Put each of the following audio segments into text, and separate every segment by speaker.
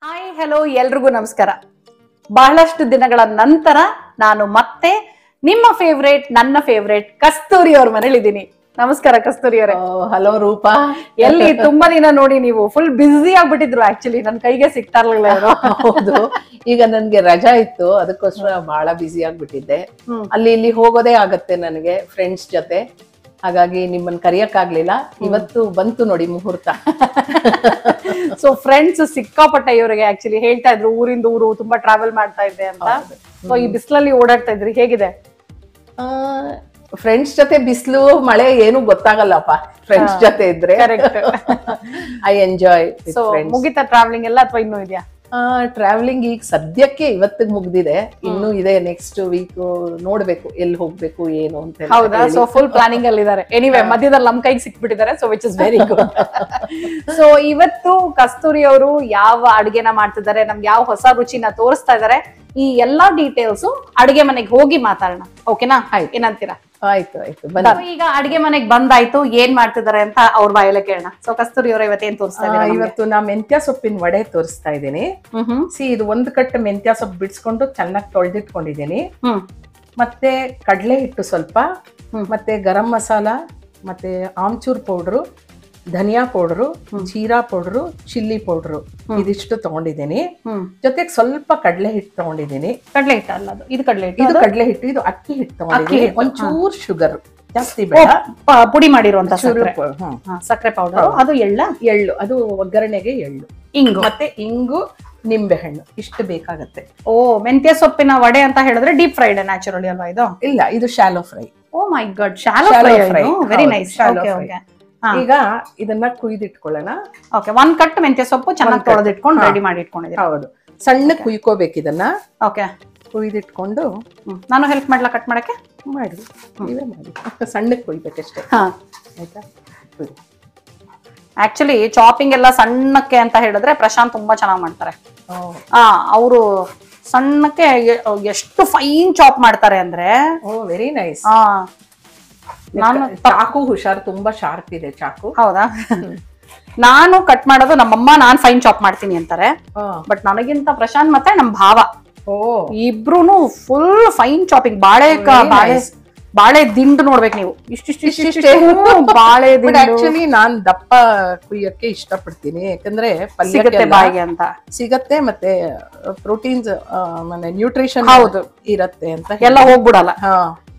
Speaker 1: Hi hello ಎಲ್ರಿಗೂ ನಮಸ್ಕಾರ. ಬಹಳಷ್ಟು ದಿನಗಳ ನಂತರ ನಾನು ಮತ್ತೆ ನಿಮ್ಮ ಫೇವ್ರೇಟ್ ನನ್ನ ಫೇವ್ರೇಟ್ ಕಸ್ತೂರಿ ಅವ್ರ ಮನೇಲಿ ಇದ್ದೀನಿ. ನಮಸ್ಕಾರ ಕಸ್ತೂರಿ ಅವರೇ.
Speaker 2: ಹಲೋ ರೂಪಾ.
Speaker 1: ಎಲ್ಲಿ ತುಂಬಾ ದಿನ ನೋಡಿ ನೀವು ಫುಲ್ ಬ್ಯುಸಿ ಆಗ್ಬಿಟ್ಟಿದ್ರು. ಆಕ್ಚುಲಿ ನನ್ ಕೈಗೆ ಸಿಗ್ತಾ ಇರ್ಲಿಲ್ಲ.
Speaker 2: ಹೌದು, ಈಗ ನನ್ಗೆ ರಜಾ ಇತ್ತು, ಅದಕ್ಕೋಸ್ಕರ ಬಹಳ ಬ್ಯುಸಿ ಆಗ್ಬಿಟ್ಟಿದ್ದೆ. ಅಲ್ಲಿ ಇಲ್ಲಿ ಹೋಗೋದೇ ಆಗತ್ತೆ ನನಗೆ ಫ್ರೆಂಡ್ಸ್ ಜೊತೆ, ಹಾಗಾಗಿ ನಿಮ್ಮನ್ನ ಕರಿಯಕ್ಕಾಗ್ಲಿಲ್ಲ. ಇವತ್ತು ಬಂತು ನೋಡಿ ಮುಹೂರ್ತ.
Speaker 1: ಸೊ ಫ್ರೆಂಡ್ಸ್ ಸಿಕ್ಕಾಪಟ್ಟೆ ಇವರಿಗೆ ಆಕ್ಚುಲಿ ಹೇಳ್ತಾ ಇದ್ರು ಊರಿಂದ ಊರು ತುಂಬಾ ಟ್ರಾವೆಲ್ ಮಾಡ್ತಾ ಇದ್ದೆ ಅಂತ. ಸೊ ಈ ಬಿಸಿಲಲ್ಲಿ ಓಡಾಡ್ತಾ ಇದ್ರಿ, ಹೇಗಿದೆ?
Speaker 2: ಫ್ರೆಂಡ್ಸ್ ಜೊತೆ ಬಿಸಿಲು ಮಳೆ ಏನು ಗೊತ್ತಾಗಲ್ಲಪ್ಪ, ಫ್ರೆಂಡ್ಸ್ ಜೊತೆ ಇದ್ರೆ. I enjoy.
Speaker 1: ಸೊ ಮುಗಿತಾ ಟ್ರಾವೆಲಿಂಗ್ ಎಲ್ಲ ಅಥವಾ ಇನ್ನೂ ಇದೆಯಾ?
Speaker 2: ಟ್ರಾವೆಲಿಂಗ್ ಈಗ ಸದ್ಯಕ್ಕೆ ಇವತ್ತಿಗೆ ಮುಗ್ದಿದೆ, ಇನ್ನೂ ಇದೆ. ನೆಕ್ಸ್ಟ್ ವೀಕ್ ನೋಡ್ಬೇಕು ಎಲ್ಲಿ ಹೋಗ್ಬೇಕು ಏನು ಅಂತ.
Speaker 1: ಹೌದಾ? ಸೊ ಫುಲ್ ಪ್ಲಾನಿಂಗ್ ಅಲ್ಲಿ ಇದಾರೆ. ಎನಿವೆ ಮಧ್ಯದಲ್ಲಿ ನಮ್ ಕೈಗೆ ಸಿಕ್ಬಿಟ್ಟಿದ್ದಾರೆ, so which is very good. So ಇವತ್ತು ಕಸ್ತೂರಿ ಅವರು ಯಾವ ಅಡುಗೆನ ಮಾಡ್ತಿದ್ದಾರೆ, ನಮ್ಗೆ ಯಾವ ಹೊಸ ರುಚಿನ ತೋರಿಸ್ತಾ ಇದಾರೆ, ಈ ಎಲ್ಲಾ ಡೀಟೇಲ್ಸ್ ಅಡುಗೆ ಮನೆಗೆ ಹೋಗಿ ಮಾತಾಡೋಣ. ಓಕೆನಾ? ಏನಂತೀರಾ?
Speaker 2: ಆಯ್ತು ಆಯ್ತು.
Speaker 1: ಈಗ ಅಡುಗೆ ಮನೆಗೆ ಬಂದಾಯ್ತು, ಏನ್ ಮಾಡ್ತಿದ್ದಾರೆ ಅಂತ ಅವ್ರ ಬಾಯಲ್ಲೇ ಕೇಳೋಣ. ಸೊ ಕಸ್ತೂರಿ ಅವರ ಇವತ್ತೇನ್ ತೋರಿಸ್ತಾ ಇದ್ದಾರೆ?
Speaker 2: ಇವತ್ತು ನಾ ಮೆಂತ್ಯ ಸೊಪ್ಪಿನ ವಡೆ ತೋರಿಸ್ತಾ ಇದ್ದೀನಿ. ಇದು ಒಂದು ಕಟ್ಟು ಮೆಂತ್ಯ ಸೊಪ್ಪು ಬಿಡಿಸ್ಕೊಂಡು ಚೆನ್ನಾಗಿ ತೊಳೆದಿಟ್ಕೊಂಡಿದ್ದೀನಿ. ಮತ್ತೆ ಕಡಲೆ ಹಿಟ್ಟು ಸ್ವಲ್ಪ, ಮತ್ತೆ ಗರಂ ಮಸಾಲ, ಮತ್ತೆ ಆಮ್ಚೂರ್ ಪೌಡ್ರು, ಧನಿಯಾ ಪೌಡ್ರು, ಜೀರಾ ಪೌಡ್ರು, ಚಿಲ್ಲಿ ಪೌಡ್ರು, ಇದಿಷ್ಟು ತಗೊಂಡಿದ್ದೀನಿ. ಜೊತೆಗೆ ಸ್ವಲ್ಪ ಕಡಲೆ ಹಿಟ್ಟು ತಗೊಂಡಿದ್ದೀನಿ.
Speaker 1: ಕಡಲೆ ಹಿಟ್ಟು ಅಲ್ಲ, ಇದು ಕಡಲೆ ಹಿಟ್ಟು.
Speaker 2: ಇದು ಕಡಲೆ ಹಿಟ್ಟು, ಇದು ಅಕ್ಕಿ ಹಿಟ್ಟು ತಗೊಂಡಿದ್ದೀನಿ. ಒಂಚೂರು ಶುಗರ್, ಜಾಸ್ತಿ ಬೇಡ.
Speaker 1: ಪುಡಿ ಮಾಡಿರುವಂತ ಸಕ್ಕರೆ ಪೌಡರ್, ಅದು
Speaker 2: ಎಳ್ಳು, ಅದು ಒಗ್ಗರಣೆಗೆ ಎಳ್ಳು, ಇಂಗು, ಮತ್ತೆ ಇಂಗು, ನಿಂಬೆ ಹಣ್ಣು, ಇಷ್ಟು ಬೇಕಾಗತ್ತೆ.
Speaker 1: ಓ, ಮೆಂತ್ಯ ಸೊಪ್ಪಿನ ವಡೆ ಅಂತ ಹೇಳಿದ್ರೆ ಡೀಪ್ ಫ್ರೈಡ್ ನ್ಯಾಚುರಲಿ ಅಲ್ವಾ ಇದು?
Speaker 2: ಇಲ್ಲ, ಇದು shallow fry.
Speaker 1: Oh my god, shallow fry, very nice.
Speaker 2: ಈಗ ಇದನ್ನ ಕುಯ್ದಿಟ್ಕೊಳ್ಳೋಣ.
Speaker 1: ಓಕೆ, 1 ಕಟ್ ಮೆಂತ್ಯ ಸೊಪ್ಪು ಚೆನ್ನಾಗಿ ತೊಳೆದಿಟ್ಕೊಂಡು ರೆಡಿ ಮಾಡಿ ಇಟ್ಕೊಂಡಿದ್ದೀನಿ.
Speaker 2: ಹೌದು, ಸಣ್ಣ ಕುಯ್ಕೋಬೇಕು ಇದನ್ನ.
Speaker 1: ಓಕೆ,
Speaker 2: ಕುಯ್ದಿಟ್ಕೊಂಡು
Speaker 1: ನಾನು ಹೆಲ್ಪ್ ಮಾಡ್ಲಾ ಕಟ್ ಮಾಡಕ್ಕೆ?
Speaker 2: ಮಾಡಿ, ನೀವೇ ಮಾಡಿ. ಸಣ್ಣಕ್ಕೆ ಕುಯ್ಬೇಕಷ್ಟೇ. ಆಯ್ತಾ?
Speaker 1: ಆಕ್ಚುಲಿ ಚಾಪಿಂಗ್ ಎಲ್ಲ ಸಣ್ಣಕ್ಕೆ ಅಂತ ಹೇಳಿದ್ರೆ ಪ್ರಶಾಂತ್ ತುಂಬಾ ಚೆನ್ನಾಗಿ ಮಾಡ್ತಾರೆ. ಅವರು ಸಣ್ಣಕ್ಕೆ ಎಷ್ಟು ಫೈನ್ ಚಾಪ್ ಮಾಡ್ತಾರೆ ಅಂದ್ರೆ.
Speaker 2: ಓ, ವೆರಿ ನೈಸ್.
Speaker 1: ನಾನು
Speaker 2: ಚಾಕು ಹುಷಾರ್, ತುಂಬಾ ಶಾರ್ಪ್ ಇದೆ ಚಾಕು.
Speaker 1: ಹೌದಾ? ನಾನು ಕಟ್ ಮಾಡೋದು ನಮ್ಮಮ್ಮ ನಾನ್ ಫೈನ್ ಚಾಪ್ ಮಾಡ್ತೀನಿ ಅಂತಾರೆ, ಬಟ್ ನನಗಿಂತ ಪ್ರಶಾಂತ್ ಮತ್ತೆ ನಮ್ ಭಾವ ಇಬ್ರುನು ಫುಲ್ ಫೈನ್ ಚಾಪಿಂಗ್. ಬಾಳೆ ದಿಂಡು ನೋಡ್ಬೇಕು ನೀವು, ಇಷ್ಟಿಷ್ಟೇ ಬಾಳೆ ದಿಂಡು.
Speaker 2: ಆಕ್ಚುಲಿ ನಾನ್ ದಪ್ಪ ಕುಯ್ಯಕ್ಕೆ ಇಷ್ಟಪಡ್ತೀನಿ, ಯಾಕಂದ್ರೆ
Speaker 1: ಸಿಗತ್ತೆ ಬಾಯಿಗೆ ಅಂತ
Speaker 2: ಸಿಗತ್ತೆ, ಮತ್ತೆ ಪ್ರೋಟೀನ್ಸ್ ನ್ಯೂಟ್ರಿಷನ್
Speaker 1: ಹೌದು
Speaker 2: ಇರತ್ತೆ ಅಂತ
Speaker 1: ಎಲ್ಲ ಹೋಗ್ಬಿಡಲ್ಲ.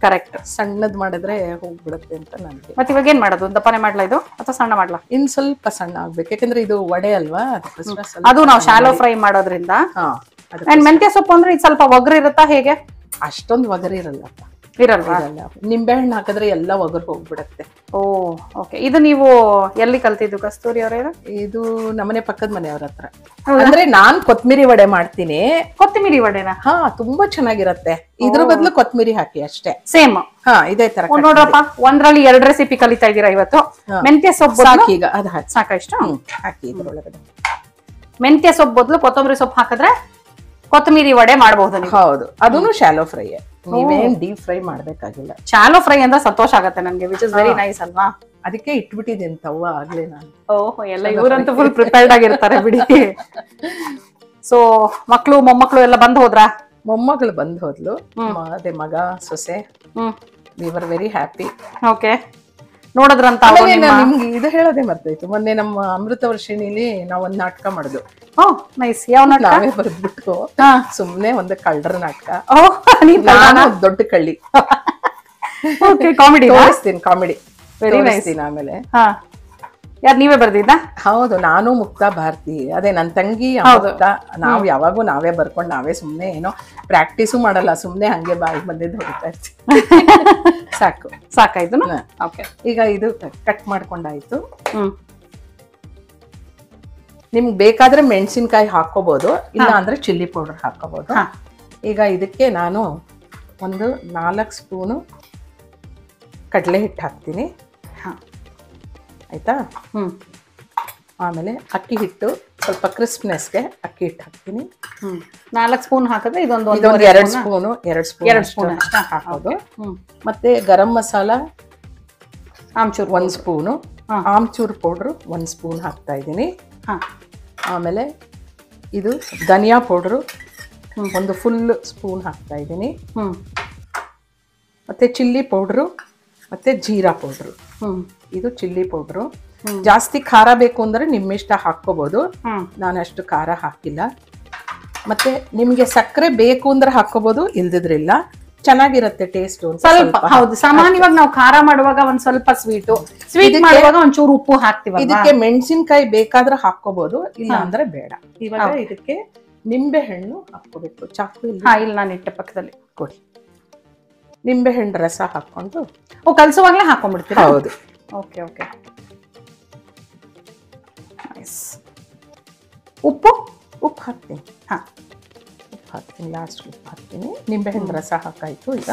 Speaker 1: ಕರೆಕ್ಟ್,
Speaker 2: ಸಣ್ಣದ್ ಮಾಡಿದ್ರೆ ಹೋಗ್ಬಿಡತ್ತೆ ಅಂತ ನನ್ಗೆ.
Speaker 1: ಮತ್ತೆ ಇವಾಗ ಏನ್ ಮಾಡೋದು? ದಪ್ಪನೆ ಮಾಡ್ಲಾ ಇದು ಅಥವಾ ಸಣ್ಣ ಮಾಡ್ಲಾ?
Speaker 2: ಇನ್ ಸ್ವಲ್ಪ ಸಣ್ಣ ಆಗ್ಬೇಕು, ಯಾಕಂದ್ರೆ ಇದು ವಡೆ ಅಲ್ವಾ.
Speaker 1: ಅದು ನಾವು ಶಾಲೋ ಫ್ರೈ ಮಾಡೋದ್ರಿಂದ. ಅಂಡ್ ಮೆಂತ್ಯ ಸೊಪ್ಪು ಅಂದ್ರೆ ಇದು ಸ್ವಲ್ಪ ಒಗರು ಇರುತ್ತಾ ಹೇಗೆ?
Speaker 2: ಅಷ್ಟೊಂದು ಒಗರು ಇರಲ್ಲಪ್ಪ.
Speaker 1: ಇರಲ್ವಾ?
Speaker 2: ನಿಂಬೆ ಹಣ್ಣು ಹಾಕಿದ್ರೆ ಎಲ್ಲ ಒಗರು ಹೋಗ್ಬಿಡತ್ತೆ.
Speaker 1: ಓ ಓಕೆ. ಇದು ನೀವು ಎಲ್ಲಿ ಕಲ್ತಿದ್ದು ಕಸ್ತೂರಿ ಅವರೇ?
Speaker 2: ಇದು ನಮ್ಮನೆ ಪಕ್ಕದ ಮನೆಯವ್ರ ಹತ್ರ. ಅಂದ್ರೆ ನಾನ್ ಕೊತ್ಮಿರಿ ವಡೆ ಮಾಡ್ತೀನಿ.
Speaker 1: ಕೊತ್ತಿಮಿರಿ ವಡೆನಾ?
Speaker 2: ಹಾ, ತುಂಬಾ ಚೆನ್ನಾಗಿರತ್ತೆ. ಇದ್ರ ಬದಲು ಕೊತ್ಮಿರಿ ಹಾಕಿ ಅಷ್ಟೇ.
Speaker 1: ಸೇಮ್
Speaker 2: ಇದೇ ತರ.
Speaker 1: ನೋಡ್ರಪ್ಪ, ಒಂದ್ರಲ್ಲಿ 2 ರೆಸಿಪಿ ಕಲಿತಾ ಇದ್ದೀರಾ ಇವತ್ತು. ಮೆಂತ್ಯ ಸೊಪ್ಪು
Speaker 2: ಸಾಕೀಗ, ಅದು ಹಾಕಿ
Speaker 1: ಸಾಕ ಇಷ್ಟ
Speaker 2: ಹಾಕಿ ಇದ್ರೊಳಗಡೆ.
Speaker 1: ಮೆಂತ್ಯ ಸೊಪ್ಪು ಬದಲು ಕೊತ್ತಂಬರಿ ಸೊಪ್ಪು ಹಾಕಿದ್ರೆ ಕೊತ್ತಂಬರಿ ವಡೆ ಮಾಡಬಹುದು.
Speaker 2: ಹೌದು, ಅದನ್ನು ಶಾಲೋ ಫ್ರೈ. ನೀವೇನ್ ಡೀಪ್ ಫ್ರೈ ಮಾಡ್ಬೇಕಾಗಿಲ್ಲ.
Speaker 1: ಶಾಲೋ ಫ್ರೈ ಅಂದ್ರೆ ಸಂತೋಷ ಆಗತ್ತೆ ನನ್ಗೆ, ವಿಚ್ ಇಸ್ ವೆರಿ ನೈಸ್ ಅಲ್ವಾ?
Speaker 2: ಅದಕ್ಕೆ ಇಟ್ಬಿಟ್ಟಿದ್ದೀನಿ ತವ್ವ ಆಗ್ಲೇ ನಾನು.
Speaker 1: ಓಹೋ, ಎಲ್ಲ ಇವರಂತೂ ಫುಲ್ ಪ್ರಿಪೇರ್ಡ್ ಆಗಿರ್ತಾರೆ ಬಿಡಿ. ಸೊ ಮಕ್ಳು ಮೊಮ್ಮಕ್ಳು ಎಲ್ಲ ಬಂದ್ ಹೋದ್ರಾ?
Speaker 2: ಮೊಮ್ಮಗಳು ಬಂದ್ ಹೋದ್ಲು, ಅದೇ ಮಗ ಸೊಸೆ. We were very happy.
Speaker 1: Okay, ನೋಡಿದ್ರಂತ?
Speaker 2: ನಿಮ್ಗೆ ಇದು ಹೇಳೋದೇ ಮರ್ತಾಯ್ತು, ಮೊನ್ನೆ ನಮ್ಮ ಅಮೃತ ವರ್ಷಿಣಿಲಿ ನಾವ್ ಒಂದ್ ನಾಟಕ ಮಾಡುದು.
Speaker 1: ನೈಸ್. ಯಾವ ನಾಟಕ?
Speaker 2: ನಾವೇ ಬರ್ದ್ಬಿಟ್ಟು ಸುಮ್ನೆ ಒಂದು ಕಳ್ಳರ ನಾಟಕ. ದೊಡ್ಡ ಕಳ್ಳಿ.
Speaker 1: ಕಾಮಿಡಿ
Speaker 2: ತೋರಿಸ್ತೀನಿ, ಕಾಮಿಡಿ ವೆರಿ ನೈಸ್. ಆಮೇಲೆ
Speaker 1: ಯಾರು ನೀವೇ ಬರ್ದಿದ್ದ?
Speaker 2: ಹೌದು, ನಾನು ಮುಕ್ತಾ ಭಾರತಿ, ಅದೇ ನನ್ ತಂಗಿ ಮುಕ್ತಾ. ನಾವ್ ಯಾವಾಗೂ ನಾವೇ ಬರ್ಕೊಂಡು ನಾವೇ ಸುಮ್ನೆ ಏನೋ ಪ್ರಾಕ್ಟೀಸು ಮಾಡಲ್ಲ, ಸುಮ್ನೆ ಹಂಗೆ ಬಾಯಿ ಬಂದಿದ್ದು ಹೊಡಿತಾ ಇರ್ತೀವಿ.
Speaker 1: ಸಾಕಾಯ್ತು.
Speaker 2: ಈಗ ಇದು ಕಟ್ ಮಾಡ್ಕೊಂಡಾಯ್ತು. ನಿಮ್ಗೆ ಬೇಕಾದ್ರೆ ಮೆಣಸಿನ್ಕಾಯಿ ಹಾಕೋಬಹುದು, ಇಲ್ಲ ಅಂದ್ರೆ ಚಿಲ್ಲಿ ಪೌಡರ್ ಹಾಕೋಬಹುದು. ಈಗ ಇದಕ್ಕೆ ನಾನು ಒಂದು 4 ಸ್ಪೂನು ಕಡಲೆ ಹಿಟ್ಟು ಹಾಕ್ತೀನಿ. ಆಯ್ತಾ? ಆಮೇಲೆ ಅಕ್ಕಿ ಹಿಟ್ಟು, ಸ್ವಲ್ಪ ಕ್ರಿಸ್ಪ್ನೆಸ್ಗೆ ಅಕ್ಕಿ ಹಿಟ್ಟು ಹಾಕ್ತೀನಿ.
Speaker 1: 4 ಸ್ಪೂನ್ ಹಾಕಿದ್ರೆ ಇದೊಂದು
Speaker 2: 2 ಸ್ಪೂನ್ ಹಾಕೋದು. ಮತ್ತೆ garam masala
Speaker 1: amchur
Speaker 2: 1 spoon, amchur powder 1 spoon ಹಾಕ್ತಾ ಇದ್ದೀನಿ. ಆಮೇಲೆ ಇದು ಧನಿಯಾ ಪೌಡ್ರು ಒಂದು ಫುಲ್ ಸ್ಪೂನ್ ಹಾಕ್ತಾ ಇದ್ದೀನಿ. ಮತ್ತೆ ಚಿಲ್ಲಿ ಪೌಡ್ರು ಮತ್ತೆ ಜೀರಾ ಪೌಡ್ರು. ಇದು ಚಿಲ್ಲಿ ಪೌಡ್ರು. ಜಾಸ್ತಿ ಖಾರ ಬೇಕು ಅಂದ್ರೆ ನಿಮ್ಮಿಷ್ಟ ಹಾಕೋಬಹುದು. ನಾನು ಅಷ್ಟು ಖಾರ ಹಾಕಿಲ್ಲ. ಮತ್ತೆ ನಿಮ್ಗೆ ಸಕ್ಕರೆ ಬೇಕು ಅಂದ್ರೆ ಹಾಕೋಬಹುದು, ಇಲ್ದಿದ್ರಿಲ್ಲ. ಚೆನ್ನಾಗಿರುತ್ತೆ ಟೇಸ್ಟ್.
Speaker 1: ಸ್ವಲ್ಪ ಹೌದು, ಸಾಮಾನ್ಯವಾಗಿ ನಾವು ಖಾರ ಮಾಡುವಾಗ ಒಂದ್ ಸ್ವಲ್ಪ ಸ್ವೀಟ್ ಮಾಡುವಾಗ ಒಂಚೂರು ಉಪ್ಪು ಹಾಕ್ತಿವಿ.
Speaker 2: ಇದಕ್ಕೆ ಮೆಣಸಿನ್ಕಾಯಿ ಬೇಕಾದ್ರೆ ಹಾಕೋಬಹುದು, ಇಲ್ಲ ಅಂದ್ರೆ ಬೇಡ. ಇವಾಗ ಇದಕ್ಕೆ ನಿಂಬೆ ಹಣ್ಣು ಹಾಕೋಬೇಕು. ಚಾಕು
Speaker 1: ಇಲ್ಲ, ನಾನು ಇಟ್ಟೆ ಪಕ್ಕದಲ್ಲಿ
Speaker 2: ಕೊಡಿ. ನಿಂಬೆ ಹಣ್ಣು ರಸ ಹಾಕೊಂಡು
Speaker 1: ಕಲ್ಸುವಾಗ್ಲೇ ಹಾಕೊಂಡ್ಬಿಡ್ತೀರಾ?
Speaker 2: ಹೌದು.
Speaker 1: Okay okay. ಉಪ್ಪು
Speaker 2: ಹಾಕ್ತೀನಿ. ಉಪ್ಪು ಹಾಕ್ತೀನಿ, ಲಾಸ್ಟ್ ಉಪ್ಪು ಹಾಕ್ತೀನಿ. ನಿಂಬೆ ಹಣ್ಣು ರಸ ಹಾಕಾಯ್ತು. ಈಗ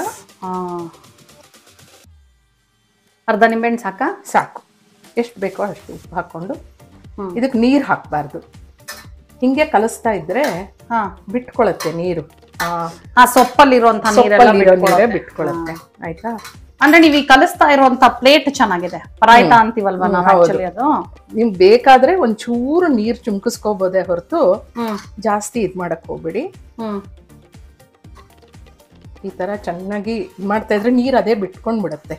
Speaker 1: ಅರ್ಧ ನಿಂಬೆಹಣ್ಣು
Speaker 2: ಸಾಕು. ಎಷ್ಟು ಬೇಕೋ ಅಷ್ಟು ಉಪ್ಪು ಹಾಕೊಂಡು ಇದಕ್ಕೆ ನೀರು ಹಾಕಬಾರ್ದು. ಹಿಂಗೆ ಕಲಿಸ್ತಾ ಇದ್ರೆ ಬಿಟ್ಕೊಳತ್ತೆ ನೀರು.
Speaker 1: ಸೊಪ್ಪಲ್ಲಿರುವಂತ
Speaker 2: ನೀರೇ ಬಿಟ್ಕೊಳತ್ತೆ. ಆಯ್ತಾ?
Speaker 1: ಅಂದ್ರೆ ನೀವು ಕಲಿಸ್ತಾ ಇರುವಂತ ಪ್ಲೇಟ್ ಚೆನ್ನಾಗಿದೆ, ಪರಾಯ್ತ ಅಂತೀವಲ್ವಾ ನಾವು. ಆಕ್ಚುಲಿ ಅದು
Speaker 2: ನಿಮ್ಗೆ ಬೇಕಾದ್ರೆ ಒಂಚೂರು ನೀರ್ ಚುಮ್ಕಿಸ್ಕೋಬೋದೇ ಹೊರತು ಜಾಸ್ತಿ ಇದ್ ಮಾಡಕ್ ಹೋಗ್ಬಿಡಿ. ಈ ತರ ಚೆನ್ನಾಗಿ ಮಾಡ್ತಾ ಇದ್ರೆ ನೀರ್ ಅದೇ ಬಿಟ್ಕೊಂಡ್ ಬಿಡತ್ತೆ.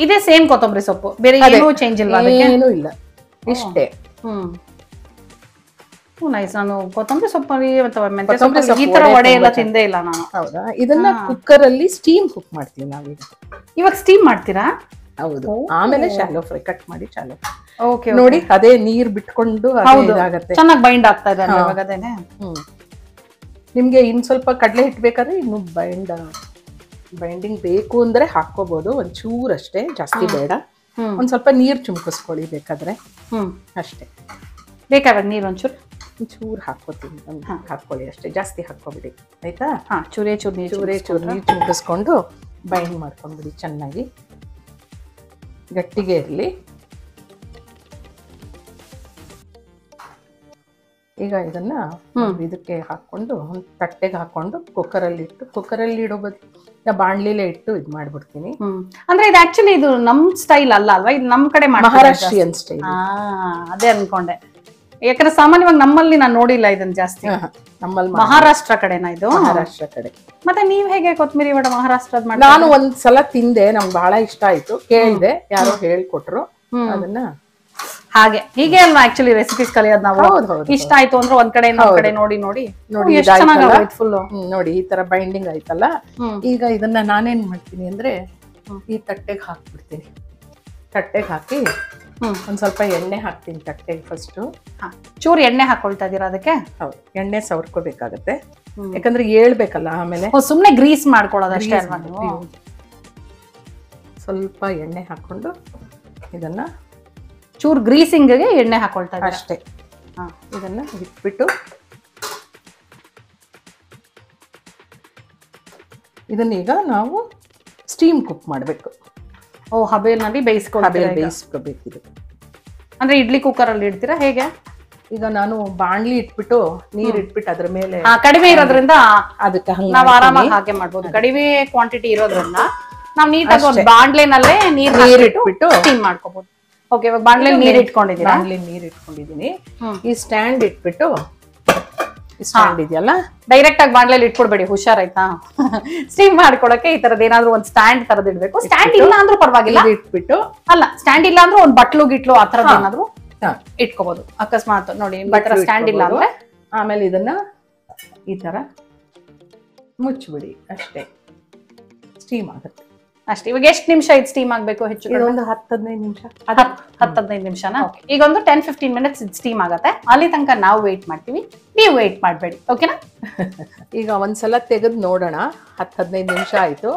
Speaker 1: ಇದೇ ಸೇಮ್ ಕೊತ್ತಂಬರಿ ಸೊಪ್ಪು, ಬೇರೆ ಏನೂ ಚೇಂಜ್ ಇಲ್ಲ,
Speaker 2: ಏನೂ ಇಲ್ಲ, ಇಷ್ಟೇ.
Speaker 1: ನೈಸ್. ನಾನು ಕೊತ್ತಂಬರಿ ಸೊಪ್ಪಲ್ಲಿ ಈ ತರ ವಡೆ ಎಲ್ಲ ತಿಂದೇ ಇಲ್ಲ ನಾನು.
Speaker 2: ಹೌದಾ? ಇದನ್ನ ಕುಕ್ಕರ್ ಅಲ್ಲಿ ಸ್ಟೀಮ್ ಕುಕ್ ಮಾಡ್ತೀವಿ ನಾವೀಗ.
Speaker 1: ಇವಾಗ ಸ್ಟೀಮ್ ಮಾಡ್ತೀರಾ?
Speaker 2: ಹೌದು. ಆಮೇಲೆ ಶಾಲೋ ಫ್ರೈ ಕಟ್ ಮಾಡಿ ಶಾಲೋ ಫ್ರೈ. ಓಕೆ. ನೋಡಿ ಅದೇ ನೀರ್ ಬಿಟ್ಕೊಂಡು ಇದಾಗತ್ತೆ,
Speaker 1: ಚೆನ್ನಾಗಿ ಬೈಂಡ್ ಆಗ್ತಾ ಇದೆ ಇವಾಗ ಅದೇನೆ.
Speaker 2: ನಿಮ್ಗೆ ಇನ್ ಸ್ವಲ್ಪ ಕಡಲೆ ಹಿಟ್ಟು ಬೇಕಾದ್ರೆ ಇನ್ನು ಬೈಂಡಿಂಗ್ ಬೇಕು ಅಂದ್ರೆ ಹಾಕೋಬಹುದು. ಒಂಚೂರಷ್ಟೇ, ಜಾಸ್ತಿ ಬೇಡ. ಒಂದ್ ಸ್ವಲ್ಪ ನೀರ್ ಚುಮ್ಕಿಸ್ಕೊಳ್ಳಿ ಬೇಕಾದ್ರೆ, ಅಷ್ಟೇ.
Speaker 1: ಬೇಕಾದ್ರೆ ನೀರ್ ಒಂಚೂರು
Speaker 2: ಹಾಕೋತೀನಿ. ಹಾಕೊಳ್ಳಿ ಅಷ್ಟೇ, ಜಾಸ್ತಿ ಹಾಕೋಬಿಡಿ. ಆಯ್ತಾ?
Speaker 1: ಚೂರೇ ಚೂರು
Speaker 2: ನೀರು ಚುಮ್ಕಿಸ್ಕೊಂಡು ಬೈಂಡ್ ಮಾಡ್ಕೊಂಡ್ಬಿಡಿ ಚೆನ್ನಾಗಿ. ಗಟ್ಟಿಗೆ ಇರಲಿ. ಈಗ ಇದನ್ನ ಇದಕ್ಕೆ ಹಾಕೊಂಡು ಒಂದು ತಟ್ಟೆಗೆ ಹಾಕೊಂಡು ಕುಕ್ಕರಲ್ಲಿ ಇಡೋ ಬದಲು ಬಾಣ್ಲಿಲೆ ಇಟ್ಟು ಇದ್ ಮಾಡ್ಬಿಡ್ತೀನಿ.
Speaker 1: ಅಂದ್ರೆ ಇದು ಆಕ್ಚುಲಿ ಇದು ನಮ್ ಸ್ಟೈಲ್ ಅಲ್ಲ ಅಲ್ವಾ? ಇದು ನಮ್ ಕಡೆ
Speaker 2: ಮಹಾರಾಷ್ಟ್ರೀಯನ್ ಸ್ಟೈಲ್.
Speaker 1: ಅದೇ ಅನ್ಕೊಂಡೆ, ಯಾಕಂದ್ರೆ ಸಾಮಾನ್ಯವಾಗಿ ನಮ್ಮಲ್ಲಿ ನಾನು ನೋಡಿಲ್ಲ ಇದನ್ನ ಜಾಸ್ತಿ.
Speaker 2: ನಮ್ಮಲ್ಲಿ
Speaker 1: ಮಹಾರಾಷ್ಟ್ರ ಕಡೆನಾ ಇದು?
Speaker 2: ಮಹಾರಾಷ್ಟ್ರ ಕಡೆ.
Speaker 1: ಮತ್ತೆ ನೀವ್ ಹೇಗೆ ಕೊತ್ತಂಬರಿ ವಡೆ ಮಹಾರಾಷ್ಟ್ರದ ಮಾಡಿ?
Speaker 2: ನಾನು ಒಂದ್ಸಲ ತಿಂದೆ, ನಂಗೆ ಬಹಳ ಇಷ್ಟ ಆಯ್ತು. ಕೇಳಿದೆ, ಯಾರೋ ಹೇಳ್ಕೊಟ್ರು ಅದನ್ನ.
Speaker 1: ಹೀಗೆ ಅಲ್ವಾ ಆಕ್ಚುಲಿ ರೆಸಿಪೀಸ್ ಕಲಿಯೋದು ನಾವು. ಇಷ್ಟ ಆಯ್ತು ಅಂದ್ರೆ ಒಂದ್ ಕಡೆ ನೋಡಿ ಫುಲ್
Speaker 2: ನೋಡಿ ಈ ತರ ಬೈಂಡಿಂಗ್ ಆಯ್ತಲ್ಲ. ಈಗ ಇದನ್ನ ನಾನೇನ್ ಮಾಡ್ತೀನಿ ಅಂದ್ರೆ ಈ ತಟ್ಟೆಗೆ ಹಾಕ್ಬಿಡ್ತೀನಿ. ತಟ್ಟೆಗೆ ಹಾಕಿ ಒಂದ್ ಸ್ವಲ್ಪ ಎಣ್ಣೆ ಹಾಕ್ತೀನಿ ತಟ್ಟೆಗೆ. ಫಸ್ಟ್
Speaker 1: ಚೂರು ಎಣ್ಣೆ ಹಾಕೊಳ್ತಾ ಇದೀರಾ ಅದಕ್ಕೆ?
Speaker 2: ಹೌದು, ಎಣ್ಣೆ ಸವರ್ಕೋಬೇಕಾಗತ್ತೆ, ಯಾಕಂದ್ರೆ ಹೇಳ್ಬೇಕಲ್ಲ ಆಮೇಲೆ.
Speaker 1: ಸುಮ್ನೆ ಗ್ರೀಸ್ ಮಾಡ್ಕೊಳ್ಳೋದು ಅಷ್ಟೇ ಅಲ್ವಾ ನೀವು?
Speaker 2: ಸ್ವಲ್ಪ ಎಣ್ಣೆ ಹಾಕೊಂಡು ಇದನ್ನ
Speaker 1: ಚೂರು ಗ್ರೀಸಿಂಗ್ಗೆ ಎಣ್ಣೆ ಹಾಕೊಳ್ತಾ ಇದ್ದೀರಾ
Speaker 2: ಅಷ್ಟೇ. ಇದನ್ನ ಇಟ್ಬಿಟ್ಟು ಇದನ್ನೀಗ ನಾವು ಸ್ಟೀಮ್ ಕುಕ್ ಮಾಡಬೇಕು.
Speaker 1: ಹಬೆಯಲ್ಲಿ
Speaker 2: ಬೇಯಿಸ್ಕೋಬೇಕು. ಇದು
Speaker 1: ಅಂದ್ರೆ ಇಡ್ಲಿ ಕುಕ್ಕರ್ ಅಲ್ಲಿ ಇಡ್ತೀರಾ ಹೇಗೆ?
Speaker 2: ಈಗ ನಾನು ಬಾಣ್ಲಿ ಇಟ್ಬಿಟ್ಟು ನೀರ್ ಇಟ್ಬಿಟ್ಟು ಅದ್ರ ಮೇಲೆ
Speaker 1: ಕಡಿಮೆ ಇರೋದ್ರಿಂದ
Speaker 2: ಅದಕ್ಕೆ
Speaker 1: ನಾವು ಆರಾಮಾಗಿ ಹಾಗೆ ಮಾಡ್ಬೋದು. ಕಡಿಮೆ ಕ್ವಾಂಟಿಟಿ ಇರೋದ್ರಿಂದ ನಾವು ನೀಟಾಗಿ ಒಂದು ಬಾಣ್ಲೆನಲ್ಲೇ ನೀರ್ ಇಟ್ಬಿಟ್ಟು ಸ್ಟೀಮ್ ಮಾಡ್ಕೋಬಹುದು. ಓಕೆ, ಇವಾಗ ಬಾಣ್ಲೆ ನೀರ್
Speaker 2: ಇಟ್ಕೊಂಡಿದ್ದೀನಿ. ಈ ಸ್ಟ್ಯಾಂಡ್ ಇಟ್ಬಿಟ್ಟು, ಸ್ಟ್ಯಾಂಡ್ ಇದೆಯಲ್ಲ,
Speaker 1: ಡೈರೆಕ್ಟ್ ಆಗಿ ಬಾಣ್ಲೆಲಿ ಇಟ್ಕೊಡ್ಬೇಡಿ, ಹುಷಾರಾಯ್ತಾ? ಸ್ಟೀಮ್ ಮಾಡ್ಕೊಳಕ್ಕೆ ಈ ತರದ್ ಏನಾದ್ರು ಒಂದ್ ಸ್ಟ್ಯಾಂಡ್ ತರದ್ ಇಡ್ಬೇಕು. ಸ್ಟ್ಯಾಂಡ್ ಇಲ್ಲ ಅಂದ್ರೂ ಪರವಾಗಿಲ್ಲ,
Speaker 2: ಇಟ್ಬಿಟ್ಟು
Speaker 1: ಸ್ಟ್ಯಾಂಡ್ ಇಲ್ಲ ಅಂದ್ರೂ ಒಂದ್ ಬಟ್ಲು ಗಿಟ್ಲು ಆ ತರದ್ ಏನಾದ್ರು ಇಟ್ಕೋಬಹುದು. ಅಕಸ್ಮಾತ್ ನೋಡಿ ಸ್ಟ್ಯಾಂಡ್ ಇಲ್ಲ ಅಂದ್ರೆ
Speaker 2: ಆಮೇಲೆ ಇದನ್ನ ಈ ತರ ಮುಚ್ಚಿಬಿಡಿ, ಅಷ್ಟೇ. ಸ್ಟೀಮ್ ಆಗುತ್ತೆ
Speaker 1: ಅಷ್ಟೇ. ಇವಾಗ ಎಷ್ಟು ನಿಮಿಷ ಇದು ಸ್ಟೀಮ್ ಆಗ್ಬೇಕು? ಹೆಚ್ಚು
Speaker 2: ಒಂದು 10-15 ನಿಮಿಷ.
Speaker 1: 10-15 ನಿಮಿಷನಾ? ಈಗ ಒಂದು 10-15 ಮಿನಿಟ್ಸ್ ಸ್ಟೀಮ್ ಆಗತ್ತೆ. ಅಲ್ಲಿ ತನಕ ನಾವು ವೇಟ್ ಮಾಡ್ತೀವಿ, ನೀವು ವೇಟ್ ಮಾಡಬೇಡಿ. ಓಕೆನಾ?
Speaker 2: ಈಗ ಒಂದ್ಸಲ ತೆಗೆದು ನೋಡೋಣ. 10-15 ನಿಮಿಷ ಆಯ್ತು.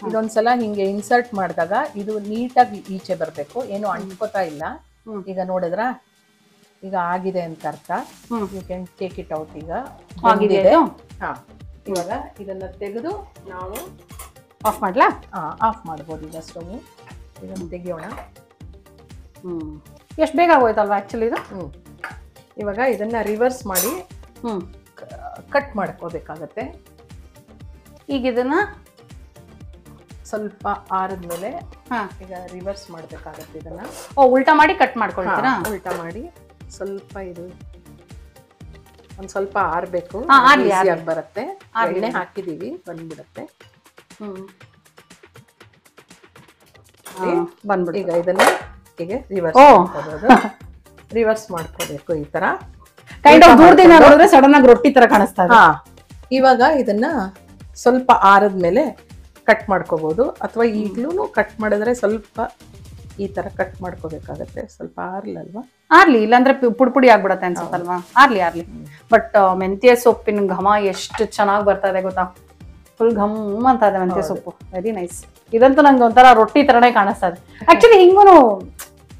Speaker 2: ಇದೊಂದ್ಸಲ ಹಿಂಗೆ ಇನ್ಸರ್ಟ್ ಮಾಡಿದಾಗ ಇದು ನೀಟಾಗಿ ಈಚೆ ಬರಬೇಕು, ಏನು ಅಂಟ್ಕೋತಾ ಇಲ್ಲ. ಈಗ ನೋಡಿದ್ರ ಈಗ ಆಗಿದೆ ಅಂತ ಅರ್ಥ. You can take it out. ಈಗ ಆಗಿದೆ. ಇವಾಗ ಇದನ್ನ ತೆಗೆದು ನಾವು
Speaker 1: ಆಫ್ ಮಾಡ್ಲಾ?
Speaker 2: ಆಫ್ ಮಾಡ್ಬೋದು. ಈಗ ಸ್ಟವ್ ಇದನ್ನು ತೆಗಿಯೋಣ.
Speaker 1: ಎಷ್ಟು ಬೇಗ ಆಗೋಯ್ತಲ್ವಾ ಆಕ್ಚುಲಿ ಇದು.
Speaker 2: ಇವಾಗ ಇದನ್ನ ರಿವರ್ಸ್ ಮಾಡಿ ಕಟ್ ಮಾಡ್ಕೋಬೇಕಾಗತ್ತೆ.
Speaker 1: ಈಗ ಇದನ್ನ
Speaker 2: ಸ್ವಲ್ಪ ಆರಿದ್ಮೇಲೆ ಈಗ ರಿವರ್ಸ್ ಮಾಡ್ಬೇಕಾಗತ್ತೆ. ಇದನ್ನ
Speaker 1: ಉಲ್ಟಾ ಮಾಡಿ ಕಟ್ ಮಾಡ್ಕೊಳ್ತೀರಾ?
Speaker 2: ಉಲ್ಟಾ ಮಾಡಿ ಸ್ವಲ್ಪ ಇದು ಒಂದ್ ಸ್ವಲ್ಪ ಆರ್ಬೇಕು,
Speaker 1: ಆರ್ಲಿ,
Speaker 2: ಈಸಿಯಾಗಿ ಬರುತ್ತೆ. ಎಣ್ಣೆ ಹಾಕಿದೀವಿ, ಬಂದ್ಬಿಡತ್ತೆ.
Speaker 1: ಬಂದ್ಬಿಡಿ.
Speaker 2: ಈಗ ಇದನ್ನ ಹೀಗೆ ರಿವರ್ಸ್ ಮಾಡ್ಕೋಬೇಕು ಈ ತರ.
Speaker 1: ಕೈಂಡ್ ಆಫ್ ದೂರದಿಂದ ನೋಡಿದ್ರೆ ಸಡನ್ ಆಗಿ ರೊಟ್ಟಿ ತರ ಕಾಣಿಸ್ತಾ ಇದೆ.
Speaker 2: ಇವಾಗ ಇದನ್ನ ಸ್ವಲ್ಪ ಆರದ್ಮೇಲೆ ಕಟ್ ಮಾಡ್ಕೋಬಹುದು, ಅಥವಾ ಈಗ್ಲೂ ಕಟ್ ಮಾಡಿದ್ರೆ ಸ್ವಲ್ಪ ಈ ತರ ಕಟ್ ಮಾಡ್ಕೋಬೇಕಾಗತ್ತೆ. ಸ್ವಲ್ಪ ಆರ್ಲಲ್ವಾ?
Speaker 1: ಆರ್ಲಿ, ಇಲ್ಲಾಂದ್ರೆ ಪುಡಿ ಆಗ್ಬಿಡತ್ತೆ ಅನ್ಸುತ್ತಲ್ವಾ? ಆರ್ಲಿ. ಬಟ್ ಮೆಂತ್ಯ ಸೊಪ್ಪಿನ ಘಮ ಎಷ್ಟು ಚೆನ್ನಾಗಿ ಬರ್ತಾ ಇದೆ ಗೊತ್ತಾ? ಫುಲ್ ಘಮ್ ಅಂತ ಇದೆ ಮೆಂತ್ಯ ಸೊಪ್ಪು. Very nice. ಇದಂತೂ ನಂಗೆ ಒಂಥರ ರೊಟ್ಟಿ ತರನೇ ಕಾಣಿಸ್ತಾ ಇದೆ. ಆಕ್ಚುಲಿ ಹಿಂಗೂನು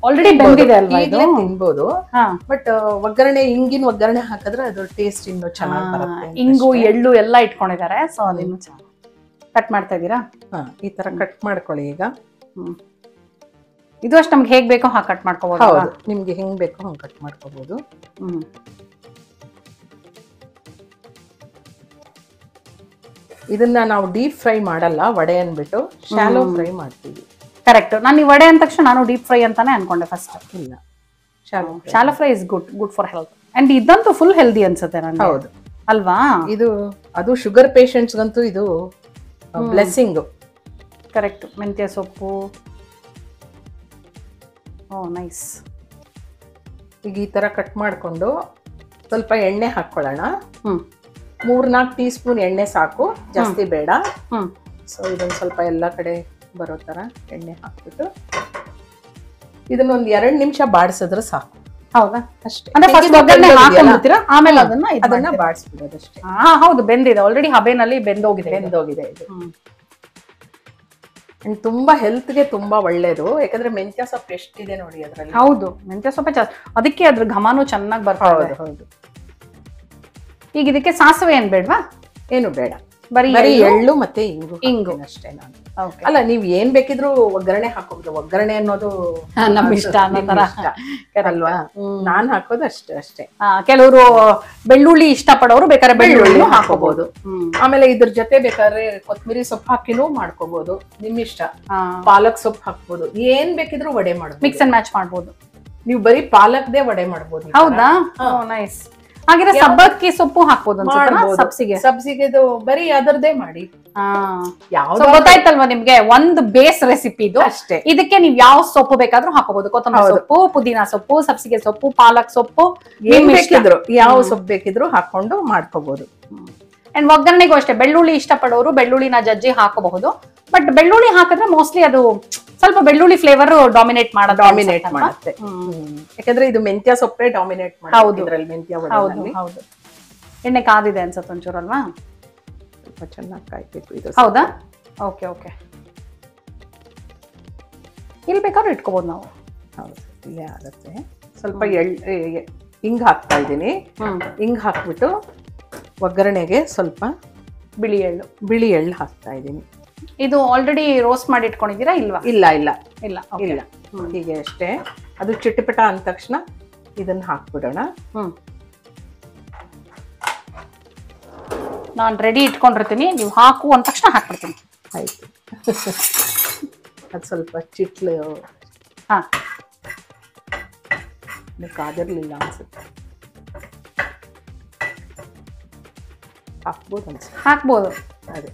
Speaker 1: ಆಲ್ರೆಡಿ ಬೆಂದಿದೆ ಅಲ್ವಾ?
Speaker 2: ತಿನ್ಬೋದು, ಬಟ್ ಒಗ್ಗರಣೆ, ಹಿಂಗಿನ ಒಗ್ಗರಣೆ ಹಾಕಿದ್ರೆ ಅದು ಟೇಸ್ಟ್ ಇನ್ನು ಚೆನ್ನಾಗಿ ಬರುತ್ತೆ.
Speaker 1: ಹಿಂಗು, ಎಳ್ಳು ಎಲ್ಲ ಇಟ್ಕೊಂಡಿದ್ದಾರೆ. ಸೊ ಅದಿನ್ನು ಚೆನ್ನಾಗಿ ಕಟ್ ಮಾಡ್ತಾ ಇದ್ದೀರಾ?
Speaker 2: ಈ ತರ ಕಟ್ ಮಾಡ್ಕೊಳ್ಳಿ ಈಗ.
Speaker 1: ಇದು ಅಷ್ಟು ನಮ್ಗೆ ಹೇಗ್ ಬೇಕೋ ಹಾಗೆ ಕಟ್ ಮಾಡ್ಕೋಬಹುದು.
Speaker 2: ಹೌದು, ನಿಮ್ಗೆ ಹೆಂಗ್ ಬೇಕೋ ಹಂಗೆ ಕಟ್ ಮಾಡ್ಕೋಬಹುದು. ಇದನ್ನ ನಾವು ಡೀಪ್ ಫ್ರೈ ಮಾಡಲ್ಲ, ವಡೆ ಅನ್ಬಿಟ್ಟು ಶಾಲೋ ಫ್ರೈ ಮಾಡ್ತೀವಿ.
Speaker 1: ಕರೆಕ್ಟ್. ನಾನು ಈ ವಡೆ ಅಂದ ತಕ್ಷಣ ನಾನು ಡೀಪ್ ಫ್ರೈ ಅಂತಾನೆ ಅನ್ಕೊಂಡೆ ಫಸ್ಟ್.
Speaker 2: ಇಲ್ಲ,
Speaker 1: shallow fry is good for health. And ಇದಂತೂ ಫುಲ್ ಹೆಲ್ದಿ ಅನ್ಸುತ್ತೆ ನನಗೆ. ಹೌದು ಅಲ್ವಾ?
Speaker 2: ಇದು ಅದು ಶುಗರ್ ಪೇಷಂಟ್ಸ್ಗಂತೂ ಇದು ಬ್ಲೆಸ್ಸಿಂಗ್.
Speaker 1: ಕರೆಕ್ಟ್. ಮೆಂತ್ಯ ಸೊಪ್ಪು. ನೈಸ್.
Speaker 2: ಈಗ ಈ ತರ ಕಟ್ ಮಾಡ್ಕೊಂಡು ಸ್ವಲ್ಪ ಎಣ್ಣೆ ಹಾಕೊಳ್ಳೋಣ. 3-4 ಟೀ ಸ್ಪೂನ್ ಎಣ್ಣೆ ಸಾಕು, ಜಾಸ್ತಿ ಬೇಡ. ಸೊ ಇದೊಂದು ಸ್ವಲ್ಪ ಎಲ್ಲ ಕಡೆ ಬರೋ ತರ ಎಣ್ಣೆ ಹಾಕ್ಬಿಟ್ಟು ಇದನ್ನೊಂದು 2 ನಿಮಿಷ ಬಾಡಿಸಿದ್ರೆ ಸಾಕು.
Speaker 1: ಹೌದಾ?
Speaker 2: ಅಷ್ಟೇ.
Speaker 1: ಆಮೇಲೆ ಅದನ್ನ
Speaker 2: ಬಾಡಿಸ್ಬಿಡೋದಷ್ಟೇ.
Speaker 1: ಹೌದು, ಬೆಂದಿದೆ ಆಲ್ರೆಡಿ. ಹಬೆನಲ್ಲಿ ಬೆಂದೋಗಿದೆ
Speaker 2: ಇದು. ತುಂಬಾ ಹೆಲ್ತ್ಗೆ ತುಂಬಾ ಒಳ್ಳೇದು, ಯಾಕಂದ್ರೆ ಮೆಂತ್ಯ ಸೊಪ್ಪು ಎಷ್ಟಿದೆ ನೋಡಿ ಅದ್ರಲ್ಲಿ.
Speaker 1: ಹೌದು, ಮೆಂತ್ಯ ಸೊಪ್ಪೆ ಅದಕ್ಕೆ ಅದ್ರ ಘಮನೂ ಚೆನ್ನಾಗಿ ಬರ್ತದೆ.
Speaker 2: ಹೌದು.
Speaker 1: ಈಗ ಇದಕ್ಕೆ ಸಾಸಿವೆ ಏನ್ ಬೇಡವಾ?
Speaker 2: ಏನು ಬೇಡ,
Speaker 1: ಬರೀ
Speaker 2: ಎಳ್ಳು ಮತ್ತೆ ಇಂಗು ಅಷ್ಟೇ. ನಾನು ಅಲ್ಲ, ನೀವ್ ಏನ್ ಬೇಕಿದ್ರು ಒಗ್ಗರಣೆ ಹಾಕೋಬಹುದು. ಒಗ್ಗರಣೆ ಅನ್ನೋದು
Speaker 1: ನಮ್ ಇಷ್ಟ
Speaker 2: ಅಲ್ವಾ? ನಾನ್ ಹಾಕೋದು ಅಷ್ಟೇ.
Speaker 1: ಕೆಲವರು ಬೆಳ್ಳುಳ್ಳಿ ಇಷ್ಟಪಡೋರು ಬೇಕಾದ್ರೆ ಬೆಳ್ಳುಳ್ಳಿ ಹಾಕೋಬಹುದು.
Speaker 2: ಆಮೇಲೆ ಇದ್ರ ಜೊತೆ ಬೇಕಾದ್ರೆ ಕೊತ್ತಂಬರಿ ಸೊಪ್ಪು ಹಾಕಿನೂ ಮಾಡ್ಕೋಬಹುದು, ನಿಮ್ ಇಷ್ಟ. ಪಾಲಕ್ ಸೊಪ್ಪು ಹಾಕ್ಬೋದು, ಏನ್ ಬೇಕಿದ್ರು ವಡೆ ಮಾಡ್ಬೋದು.
Speaker 1: ಮಿಕ್ಸ್ ಅಂಡ್ ಮ್ಯಾಚ್ ಮಾಡ್ಬೋದು.
Speaker 2: ನೀವು ಬರೀ ಪಾಲಕ್ದೇ ವಡೆ ಮಾಡ್ಬೋದು.
Speaker 1: ಹೌದಾ? ನೈಸ್. ಹಾಗಿದ್ರೆ ಸಬ್ಬಕ್ಕಿ ಸೊಪ್ಪು ಹಾಕ್ಬೋದು.
Speaker 2: ಸಬ್ಸಿಗೆ ಬರೀ ಅದರದೇ ಮಾಡಿ.
Speaker 1: ಗೊತ್ತಾಯ್ತಲ್ವಾ ನಿಮ್ಗೆ? ಒಂದು ಬೇಸ್ ರೆಸಿಪಿ ಇದು ಅಷ್ಟೇ. ಇದಕ್ಕೆ ನೀವ್ ಯಾವ ಸೊಪ್ಪು ಬೇಕಾದ್ರೂ ಹಾಕೋಬಹುದು. ಕೊತ್ತಂಬರಿ ಸೊಪ್ಪು, ಪುದೀನಾ ಸೊಪ್ಪು, ಸಬ್ಸಿಗೆ ಸೊಪ್ಪು, ಪಾಲಕ್ ಸೊಪ್ಪು,
Speaker 2: ಏನ್ ಬೇಕಿದ್ರು, ಯಾವ ಸೊಪ್ಪು ಬೇಕಿದ್ರು ಹಾಕೊಂಡು ಮಾಡ್ಕೋಬಹುದು.
Speaker 1: ಅಂಡ್ ಒಗ್ಗರಣೆಗೂ ಅಷ್ಟೇ, ಬೆಳ್ಳುಳ್ಳಿ ಇಷ್ಟಪಡೋರು ಬೆಳ್ಳುಳ್ಳಿನ ಜಜ್ಜಿ ಹಾಕಬಹುದು. ಬಟ್ ಬೆಳ್ಳುಳ್ಳಿ ಹಾಕಿದ್ರೆ ಮೋಸ್ಟ್ಲಿ ಅದು ಸ್ವಲ್ಪ ಬೆಳ್ಳುಳ್ಳಿ ಫ್ಲೇವರ್ ಡಾಮಿನೇಟ್
Speaker 2: ಮಾಡುತ್ತೆ. ಯಾಕಂದ್ರೆ ಇದು ಮೆಂತ್ಯ ಸೊಪ್ಪೆ ಡಾಮಿನೇಟ್ ಮಾಡುತ್ತೆ ಮೆಂತ್ಯ ವಡೆಯಲ್ಲಿ.
Speaker 1: ಹೌದು. ಎಣ್ಣೆ ಕಾದಿದೆ ಅನ್ಸುತ್ತೆ ಒಂಚೂರು ಅಲ್ವಾ?
Speaker 2: ಸ್ವಲ್ಪ ಚೆನ್ನಾಗಿ ಕಾಯ್ಬೇಕು ಇದು.
Speaker 1: ಹೌದಾ? ಓಕೆ. ಇಲ್ಲಿ ಬೇಕಾದ್ರೂ ಇಟ್ಕೋಬಹುದು ನಾವು.
Speaker 2: ಹೌದು, ಇಲ್ಲೇ ಆಗುತ್ತೆ. ಸ್ವಲ್ಪ ಹಿಂಗ್ ಹಾಕ್ತಾ ಇದ್ದೀನಿ. ಹಿಂಗ್ ಹಾಕ್ಬಿಟ್ಟು ಒಗ್ಗರಣೆಗೆ ಸ್ವಲ್ಪ ಬಿಳಿ ಎಳ್ಳು ಹಾಕ್ತಾ ಇದ್ದೀನಿ.
Speaker 1: ಇದು ಆಲ್ರೆಡಿ ರೋಸ್ಟ್ ಮಾಡಿ ಇಟ್ಕೊಂಡಿದ್ದೀರಾ ಇಲ್ವಾ?
Speaker 2: ಇಲ್ಲ. ಹೀಗೆ ಅಷ್ಟೇ. ಅದು ಚಿಟಪಟ ಅಂದ ತಕ್ಷಣ ಇದನ್ನ ಹಾಕ್ಬಿಡೋಣ.
Speaker 1: ನಾನು ರೆಡಿ ಇಟ್ಕೊಂಡಿರ್ತೀನಿ, ನೀವು ಹಾಕು ಅಂದ ತಕ್ಷಣ ಹಾಕ್ಬಿಡ್ತೀನಿ.
Speaker 2: ಆಯ್ತು. ಅದು ಸ್ವಲ್ಪ ಚಿಟ್ಲು ಕಾದಿರ್ಲಿಲ್ಲ ಅನ್ಸುತ್ತೆ.
Speaker 1: ಹಾಕ್ಬೋದು. ಅದೇ,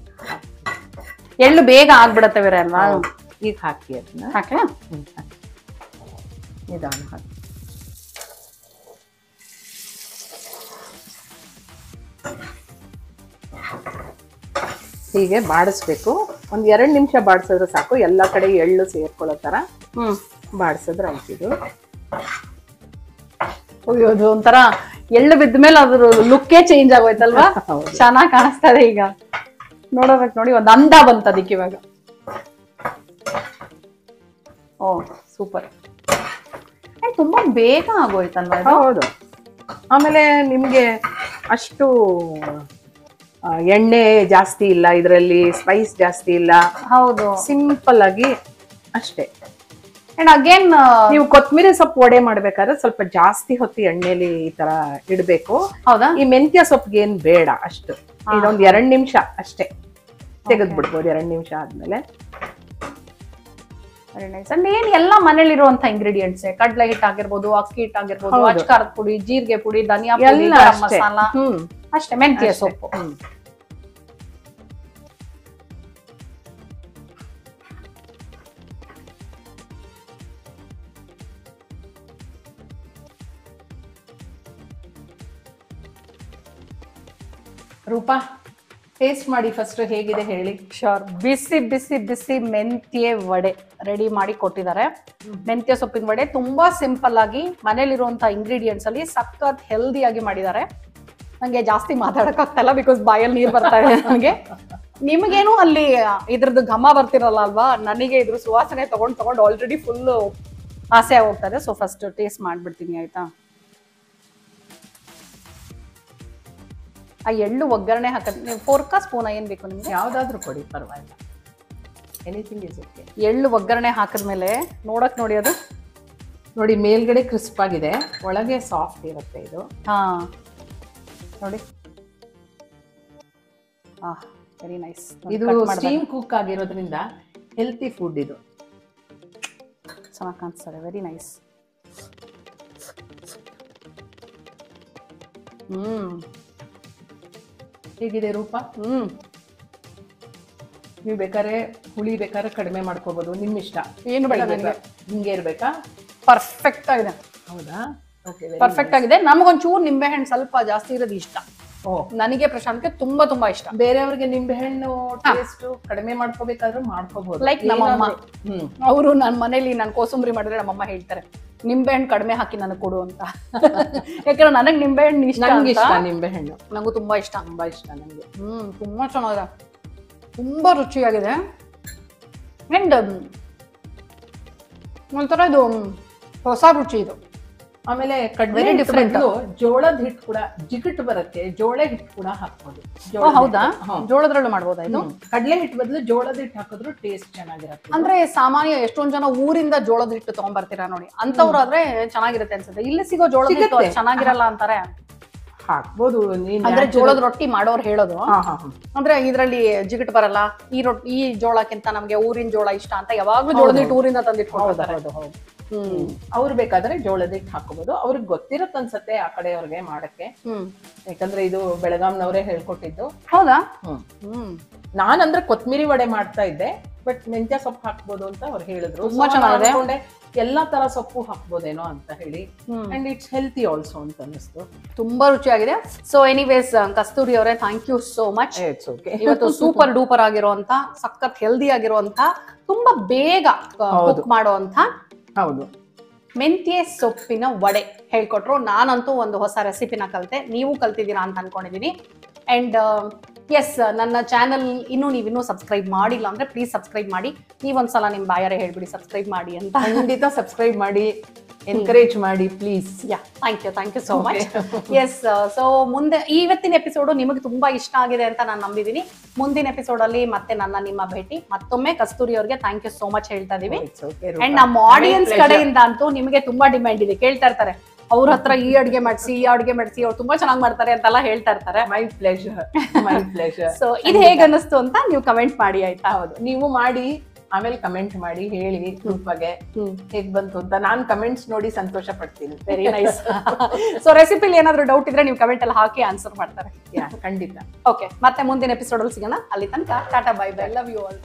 Speaker 1: ಎಳ್ಳು ಬೇಗ ಆಗ್ಬಿಡತ್ತೆ ಬೇರೆ ಅಲ್ವಾ?
Speaker 2: ಈಗ ಹಾಕಿ ಅದನ್ನ
Speaker 1: ಹಾಕ್ಲಾ?
Speaker 2: ನಿಧಾನ ಹಾಕಿ. ಹೀಗೆ ಬಾಡಿಸ್ಬೇಕು. 1-2 ನಿಮಿಷ ಬಾಡಿಸಿದ್ರೆ ಸಾಕು, ಎಲ್ಲಾ ಕಡೆ ಎಳ್ಳು ಸೇರ್ಕೊಳ್ಳೋ ತರ ಬಾಡಿಸಿದ್ರೆ ಆಯ್ತಿದು.
Speaker 1: ಅದು ಒಂಥರ ಎಳ್ಳು ಬಿದ್ದ ಮೇಲೆ ಅದ್ರ ಲುಕ್ಕೇ ಚೇಂಜ್ ಆಗೋಯ್ತಲ್ವಾ? ಚೆನ್ನಾಗಿ ಕಾಣಿಸ್ತಾ ಇದೆ ಈಗ. ನೋಡೋದಕ್ಕೆ ನೋಡಿ ಒಂದು ಅಂದ ಬಂತ ಅದಕ್ಕೆ ಇವಾಗ. ಸೂಪರ್. ತುಂಬಾ ಬೇಗ ಆಗೋಯ್ತಲ್ವಾ?
Speaker 2: ಹೌದು. ಆಮೇಲೆ ನಿಮ್ಗೆ ಅಷ್ಟು ಎಣ್ಣೆ ಜಾಸ್ತಿ ಇಲ್ಲ ಇದರಲ್ಲಿ, ಸ್ಪೈಸ್ ಜಾಸ್ತಿ ಇಲ್ಲ.
Speaker 1: ಹೌದು,
Speaker 2: ಸಿಂಪಲ್ ಆಗಿ ಅಷ್ಟೇ.
Speaker 1: ಅಂಡ್ ಅಗೇನ್
Speaker 2: ನೀವು ಕೊತ್ತಂಬರಿ ಸೊಪ್ಪು ವಡೆ ಮಾಡ್ಬೇಕಾದ್ರೆ ಸ್ವಲ್ಪ ಜಾಸ್ತಿ ಹೊತ್ತು ಎಣ್ಣೆಲಿ ಈ ತರ ಇಡ್ಬೇಕು.
Speaker 1: ಹೌದಾ?
Speaker 2: ಈ ಮೆಂತ್ಯ ಸೊಪ್ಪಿಗೆ ಏನ್ ಬೇಡ ಅಷ್ಟು. ಇದೊಂದ್ 2 ನಿಮಿಷ ಅಷ್ಟೇ ತೆಗೆದ್ಬಿಡ್ಬೋದು. 2 ನಿಮಿಷ ಆದ್ಮೇಲೆ
Speaker 1: ವೆರಿ ನೈಸ್. ಅಂಡ್ ಏನ್ ಎಲ್ಲ ಮನೇಲಿರುವಂತ ಇಂಗ್ರೀಡಿಯೆಂಟ್ಸ್ ಕಡ್ಲೆ ಹಿಟ್ಟು ಆಗಿರ್ಬೋದು, ಅಕ್ಕಿ ಹಿಟ್ಟು ಆಗಿರ್ಬೋದು, ಅಚ್ಕಾರದ ಪುಡಿ, ಜೀರಿಗೆ ಪುಡಿ, ಧನಿಯಾ ಪುಡಿ, ಗರಂ ಮಸಾಲ ಅಷ್ಟೇ, ಮೆಂತ್ಯ ಸೊಪ್ಪು.
Speaker 2: ರೂಪಾ ಟೇಸ್ಟ್ ಮಾಡಿ ಫಸ್ಟ್ ಹೇಗಿದೆ ಹೇಳಿ.
Speaker 1: ಶೋರ್. ಬಿಸಿ ಬಿಸಿ ಬಿಸಿ ಮೆಂತ್ಯ ವಡೆ ರೆಡಿ ಮಾಡಿ ಕೊಟ್ಟಿದ್ದಾರೆ. ಮೆಂತ್ಯ ಸೊಪ್ಪಿನ ವಡೆ ತುಂಬಾ ಸಿಂಪಲ್ ಆಗಿ ಮನೇಲಿರುವಂತಹ ಇಂಗ್ರೀಡಿಯೆಂಟ್ಸ್ ಅಲ್ಲಿ ಸಖತ್ ಹೆಲ್ದಿಯಾಗಿ ಮಾಡಿದ್ದಾರೆ. ನಂಗೆ ಜಾಸ್ತಿ ಮಾತಾಡಕ್ ಆಗ್ತಲ್ಲ, ಬಿಕಾಸ್ ಬಾಯಲ್ಲಿ ನೀರ್ ಬರ್ತಾ ಇದೆ ನನಗೆ. ನಿಮಗೇನು ಅಲ್ಲಿ ಇದ್ರದ್ದು ಘಮ ಬರ್ತಿರಲ್ಲ ಅಲ್ವಾ, ನನಗೆ ಇದ್ರ ಸುವಾಸನೆ ತಗೊಂಡ್ ಆಲ್ರೆಡಿ ಫುಲ್ ಆಸೆ ಆಗೋಗ್ತದೆ. ಸೊ ಫಸ್ಟ್ ಟೇಸ್ಟ್ ಮಾಡ್ಬಿಡ್ತೀನಿ ಆಯ್ತಾ. ಆ ಎಳ್ಳು ಒಗ್ಗರಣೆ ಹಾಕೋದು, ನೀವು ಫೋರ್ಕಾ ಸ್ಪೂನ ಏನ್ ಬೇಕು ನಿಮ್ಗೆ?
Speaker 2: ಯಾವ್ದಾದ್ರು ಕೊಡಿ ಪರವಾಗಿಲ್ಲ, ಎನಿಥಿಂಗ್ ಇಸ್ ಓಕೆ.
Speaker 1: ಎಳ್ಳು ಒಗ್ಗರಣೆ ಹಾಕಿದ್ಮೇಲೆ ನೋಡಿ ಅದು
Speaker 2: ನೋಡಿ ಮೇಲ್ಗಡೆ ಕ್ರಿಸ್ಪ್ ಆಗಿದೆ, ಒಳಗೆ ಸಾಫ್ಟ್ ಇರುತ್ತೆ ಇದು.
Speaker 1: ಹಾ ನೋಡಿ, ವೆರಿ ನೈಸ್.
Speaker 2: ಇದು ಸ್ಟೀಮ್ ಕುಕ್ ಆಗಿರೋದ್ರಿಂದ ಹೆಲ್ತಿ ಫುಡ್ ಇದು.
Speaker 1: ಚೆನ್ನಾಗಿ ಕಾಣಿಸ್ತದೆ, ವೆರಿ ನೈಸ್.
Speaker 2: ಹೇಗಿದೆ ರೂಪಾ? ನೀವು ಬೇಕಾದ್ರೆ ಹುಳಿ ಬೇಕಾದ್ರೆ ಕಡಿಮೆ ಮಾಡ್ಕೋಬಹುದು, ನಿಮ್ ಇಷ್ಟ.
Speaker 1: ಏನು ಬೇಡ ನನಗೆ,
Speaker 2: ಹಿಂಗೆ ಇರ್ಬೇಕಾ?
Speaker 1: ಪರ್ಫೆಕ್ಟ್ ಆಗಿದೆ.
Speaker 2: ಹೌದಾ? ಓಕೆ,
Speaker 1: ಪರ್ಫೆಕ್ಟ್ ಆಗಿದೆ. ನಮಗೊಂಚೂರು ನಿಂಬೆಹಣ್ಣು ಸ್ವಲ್ಪ ಜಾಸ್ತಿ ಇರೋದು ಇಷ್ಟ. ನನಗೆ ಪ್ರಶಾಂತ್ಗೆ ತುಂಬಾ ತುಂಬಾ ಇಷ್ಟ.
Speaker 2: ಬೇರೆಯವ್ರಿಗೆ ನಿಂಬೆಹಣ್ಣು ಟೇಸ್ಟ್ ಕಡಿಮೆ ಮಾಡ್ಕೋಬೇಕಾದ್ರೂ ಮಾಡ್ಕೋಬಹುದು.
Speaker 1: ಲೈಕ್ ನಮ್ಮಮ್ಮ, ಅವರು ನನ್ನ ಮನೇಲಿ ನಾನು ಕೋಸಂಬರಿ ಮಾಡಿದ್ರೆ ನಮ್ಮಮ್ಮ ಹೇಳ್ತಾರೆ ನಿಂಬೆಹಣ್ಣು ಕಡಿಮೆ ಹಾಕಿ ನನಗೆ ಕೊಡು ಅಂತ. ಯಾಕಂದ್ರೆ ನನಗೆ ನಿಂಬೆಹಣ್ಣು ಇಷ್ಟ.
Speaker 2: ನಿಂಬೆಹಣ್ಣು
Speaker 1: ನಂಗೂ ತುಂಬಾ ಇಷ್ಟ,
Speaker 2: ನನಗೆ.
Speaker 1: ತುಂಬಾ ಚೆನ್ನಾಗಿದೆ, ತುಂಬಾ ರುಚಿಯಾಗಿದೆ. ಅಂಡ್ ಒಂಥರ ಇದು ಹೊಸ ರುಚಿ ಇದು.
Speaker 2: ಆಮೇಲೆ ಕಡ್ಲೆ ಡಿಫ್ರೆಂಟ್. ಜೋಳದ ಹಿಟ್ಟು ಕೂಡ ಜಿಗುಟ್ಟು ಬರುತ್ತೆ, ಜೋಳ ಹಿಟ್ಟು ಕೂಡ ಹಾಕ್ಬೋದು.
Speaker 1: ಹೌದಾ? ಜೋಳದ್ರಲ್ಲೂ ಮಾಡ್ಬೋದಾ ಇದು?
Speaker 2: ಕಡ್ಲೆ ಹಿಟ್ಟು ಬದಲು ಜೋಳದ ಹಿಟ್ಟು ಹಾಕಿದ್ರು ಟೇಸ್ಟ್ ಚೆನ್ನಾಗಿರುತ್ತೆ.
Speaker 1: ಅಂದ್ರೆ ಸಾಮಾನ್ಯ ಎಷ್ಟೊಂದ್ ಜನ ಊರಿಂದ ಜೋಳದ ಹಿಟ್ಟು ತಗೊಂಡ್ಬರ್ತೀರಾ ನೋಡಿ, ಅಂತವ್ರಾದ್ರೆ ಚೆನ್ನಾಗಿರುತ್ತೆ ಅನ್ಸುತ್ತೆ. ಇಲ್ಲಿ ಸಿಗೋ ಜೋಳದ ಹಿಟ್ಟು ಚೆನ್ನಾಗಿರಲ್ಲ ಅಂತಾರೆ.
Speaker 2: ಹಾಕ್ಬೋದು.
Speaker 1: ಅಂದ್ರೆ ಜೋಳದ ರೊಟ್ಟಿ ಮಾಡೋರು ಹೇಳೋದು, ಅಂದ್ರೆ ಇದ್ರಲ್ಲಿ ಜಿಗುಟ್ ಬರಲ್ಲ, ಈ ಜೋಳಕ್ಕಿಂತ ನಮ್ಗೆ ಊರಿನ ಜೋಳ ಇಷ್ಟ ಅಂತ ಯಾವಾಗ್ಲೂ ಜೋಳದ ಹಿಟ್ಟು ಊರಿಂದ ತಂದಿಟ್ಕೊಳ್ತಾರೆ.
Speaker 2: ಅವ್ರು ಬೇಕಾದ್ರೆ ಜೋಳದ ಹಿಟ್ಟು ಹಾಕೋಬಹುದು. ಅವ್ರಿಗೆ ಗೊತ್ತಿರತ್ ಅನ್ಸತ್ತೆ ಆ ಕಡೆಯವ್ರಿಗೆ ಮಾಡಕ್ಕೆ, ಯಾಕಂದ್ರೆ ಇದು ಬೆಳಗಾಂನವರೇ ಹೇಳ್ಕೊಟ್ಟಿದ್ದು.
Speaker 1: ಹೌದಾ?
Speaker 2: ನಾನಂದ್ರೆ ಕೊತ್ಮಿರಿ ವಡೆ ಮಾಡ್ತಾ ಇದ್ದೆ, ಬಟ್ ಮೆಂತ್ಯ ಸೊಪ್ಪು ಹಾಕ್ಬೋದು ಅಂತ ಅವ್ರು ಹೇಳಿದ್ರು.
Speaker 1: ತುಂಬಾ ಚೆನ್ನಾಗಿದೆ.
Speaker 2: ಎಲ್ಲಾ ತರ ಸೊಪ್ಪು ಹಾಕ್ಬೋದೇನೋ ಅಂತ ಹೇಳಿ, ಅಂಡ್ ಇಟ್ಸ್ ಹೆಲ್ತಿ ಆಲ್ಸೋ ಅಂತ ಅನಿಸ್ತು.
Speaker 1: ತುಂಬಾ ರುಚಿಯಾಗಿದೆ. ಸೊ ಎನಿವೇಸ್ ಕಸ್ತೂರಿ ಅವರೇ, thank you so much.
Speaker 2: It's okay.
Speaker 1: ಇವತ್ತು ಸೂಪರ್ ಡೂಪರ್ ಆಗಿರುವಂತ, ಸಖತ್ ಹೆಲ್ದಿ ಆಗಿರುವಂತ, ತುಂಬಾ ಬೇಗ ಕುಕ್ ಮಾಡುವಂತ
Speaker 2: ಹೌದು
Speaker 1: ಮೆಂತ್ಯ ಸೊಪ್ಪಿನ ವಡೆ ಹೇಳ್ಕೊಟ್ರು. ನಾನಂತೂ ಒಂದು ಹೊಸ ರೆಸಿಪಿನ ಕಲಿತೆ, ನೀವು ಕಲ್ತಿದ್ದೀರಾ ಅಂತ ಅನ್ಕೊಂಡಿದೀನಿ. ಅಂಡ್ ಎಸ್, ನನ್ನ ಚಾನಲ್ ನೀವಿನ್ನೂ ಸಬ್ಸ್ಕ್ರೈಬ್ ಮಾಡಿಲ್ಲ ಅಂದ್ರೆ ಪ್ಲೀಸ್ ಸಬ್ಸ್ಕ್ರೈಬ್ ಮಾಡಿ. ನೀವೊಂದ್ಸಲ ನಿಮ್ ಬಾಯಾರೆ ಹೇಳ್ಬಿಡಿ ಸಬ್ಸ್ಕ್ರೈಬ್ ಮಾಡಿ ಅಂತ.
Speaker 2: ಖಂಡಿತ ಸಬ್ಸ್ಕ್ರೈಬ್ ಮಾಡಿ, ಎನ್ಕರೇಜ್ ಮಾಡಿ please.
Speaker 1: Yeah, thank you so much. Yes, so ಮುಂದೆ ಇವತ್ತಿನ ಎಪಿಸೋಡು ನಿಮಗೆ ತುಂಬಾ ಇಷ್ಟ ಆಗಿದೆ ಅಂತ ನಾನು ನಂಬಿದ್ದೀನಿ. ಮುಂದಿನ ಎಪಿಸೋಡ್ ಅಲ್ಲಿ ಮತ್ತೆ ನಿಮ್ಮ ಭೇಟಿ. ಮತ್ತೊಮ್ಮೆ ಕಸ್ತೂರಿ ಅವ್ರಿಗೆ ಥ್ಯಾಂಕ್ ಯು ಸೋ ಮಚ್ ಹೇಳ್ತಾ ಇದೀವಿ. ಅಂಡ್ ನಮ್ಮ ಆಡಿಯನ್ಸ್ ಕಡೆಯಿಂದ ಅಂತೂ ನಿಮಗೆ ತುಂಬಾ ಡಿಮ್ಯಾಂಡ್ ಇದೆ, ಕೇಳ್ತಾ ಇರ್ತಾರೆ ಅವ್ರ ಹತ್ರ ಈ ಅಡ್ಗೆ ಮಾಡಿಸಿ ಅವ್ರು ತುಂಬಾ ಚೆನ್ನಾಗಿ ಮಾಡ್ತಾರೆ ಅಂತೆಲ್ಲ ಹೇಳ್ತಾ ಇರ್ತಾರೆ.
Speaker 2: ಮೈ ಪ್ಲೆಜರ್.
Speaker 1: ಸೊ ಇದು ಹೇಗೆ ಅನ್ನಿಸ್ತು ಅಂತ ನೀವು ಕಮೆಂಟ್ ಮಾಡಿ ಆಯ್ತಾ?
Speaker 2: ಹೌದು, ನೀವು ಮಾಡಿ ಆಮೇಲೆ ಕಮೆಂಟ್ ಮಾಡಿ ಹೇಳಿ ರೂಪಾಗೆ ಹೇಗ್ ಬಂತು ಅಂತ. ನಾನ್ ಕಮೆಂಟ್ಸ್ ನೋಡಿ ಸಂತೋಷ ಪಡ್ತೀನಿ.
Speaker 1: Very nice. ಸೊ ರೆಸಿಪಿಲಿ ಏನಾದ್ರು ಡೌಟ್ ಇದ್ರೆ ನೀವು ಕಮೆಂಟ್ ಅಲ್ಲಿ ಹಾಕಿ ಆನ್ಸರ್ ಮಾಡ್ತಾರೆ.
Speaker 2: ಖಂಡಿತ.
Speaker 1: ಓಕೆ, ಮತ್ತೆ ಮುಂದಿನ ಎಪಿಸೋಡ್ ಅಲ್ಲಿ ಸಿಗೋಣ. ಅಲ್ಲಿ ತನಕ tata, bye bye, love you all.